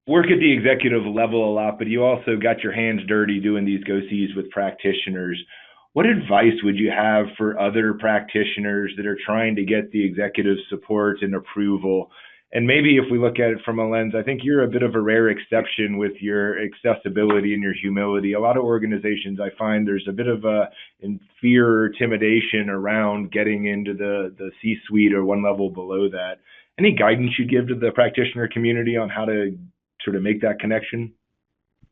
work at the executive level a lot, but you also got your hands dirty doing these go-sees with practitioners. What advice would you have for other practitioners that are trying to get the executive support and approval? And maybe if we look at it from a lens, I think you're a bit of a rare exception with your accessibility and your humility. A lot of organizations, I find there's a bit of a fear or intimidation around getting into the C-suite or one level below that. Any guidance you'd give to the practitioner community on how to sort of make that connection?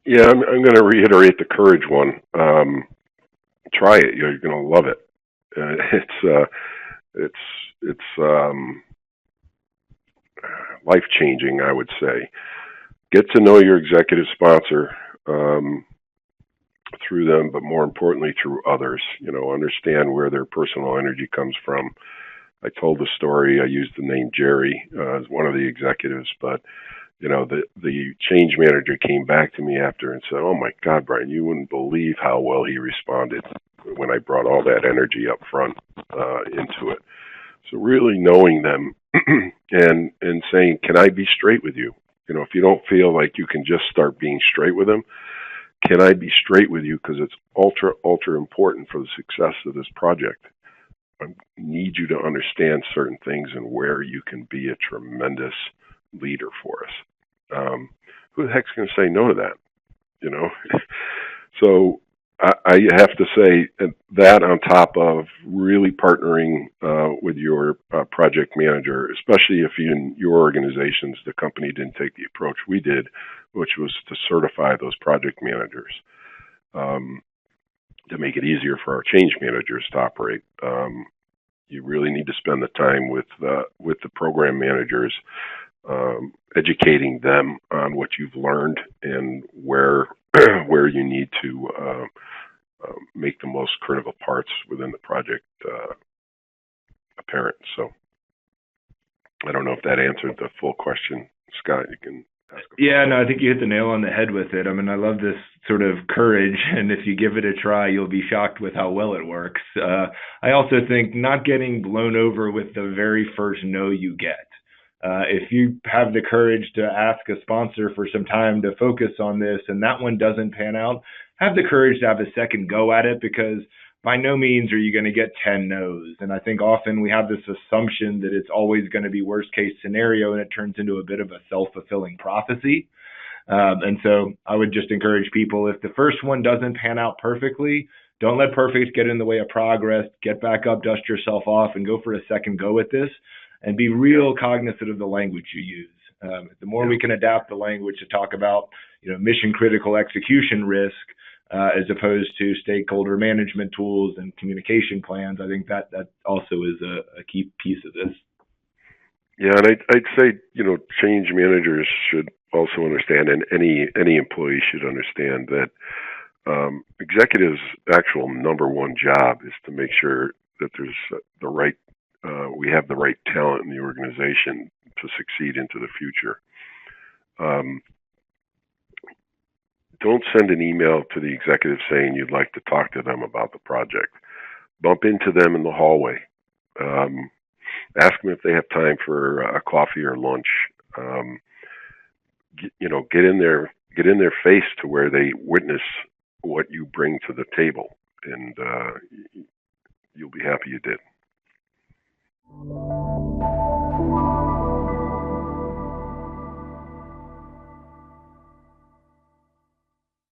Yeah, I'm going to reiterate the courage one. Try it. You're going to love it. It's life changing, I would say. Get to know your executive sponsor through them, but more importantly through others. Understand where their personal energy comes from. I told the story. I used the name Jerry as one of the executives, but the change manager came back to me after and said, "Oh my God, Bryan, you wouldn't believe how well he responded when I brought all that energy up front into it." So really knowing them and saying, "Can I be straight with you? If you don't feel like you can just start being straight with them, can I be straight with you? Because it's ultra important for the success of this project. I need you to understand certain things and where you can be a tremendous leader for us." Who the heck's going to say no to that? So I have to say that on top of really partnering with your project manager, especially if in your organizations the company didn't take the approach we did, which was to certify those project managers to make it easier for our change managers to operate. You really need to spend the time with the program managers, educating them on what you've learned and where you need to make the most critical parts within the project apparent. So I don't know if that answered the full question. Scott, you can ask. Yeah, no, I think you hit the nail on the head with it. I mean, I love this sort of courage, and if you give it a try, you'll be shocked with how well it works. I also think not getting blown over with the very first no you get. If you have the courage to ask a sponsor for some time to focus on this and that one doesn't pan out, have the courage to have a second go at it, because by no means are you going to get 10 no's. And I think often we have this assumption that it's always going to be worst case scenario, and it turns into a bit of a self-fulfilling prophecy. And so I would just encourage people, if the first one doesn't pan out perfectly, don't let perfect get in the way of progress. Get back up, dust yourself off, and go for a second go at this. And be real cognizant of the language you use. The more we can adapt the language to talk about, mission critical execution risk, as opposed to stakeholder management tools and communication plans, I think that also is a key piece of this. Yeah, and I'd say change managers should also understand, and any employee should understand that executives' actual number one job is to make sure that there's we have the right talent in the organization to succeed into the future. Don't send an email to the executive saying you'd like to talk to them about the project. Bump into them in the hallway. Ask them if they have time for a coffee or lunch. Get in their face to where they witness what you bring to the table, and you'll be happy you did.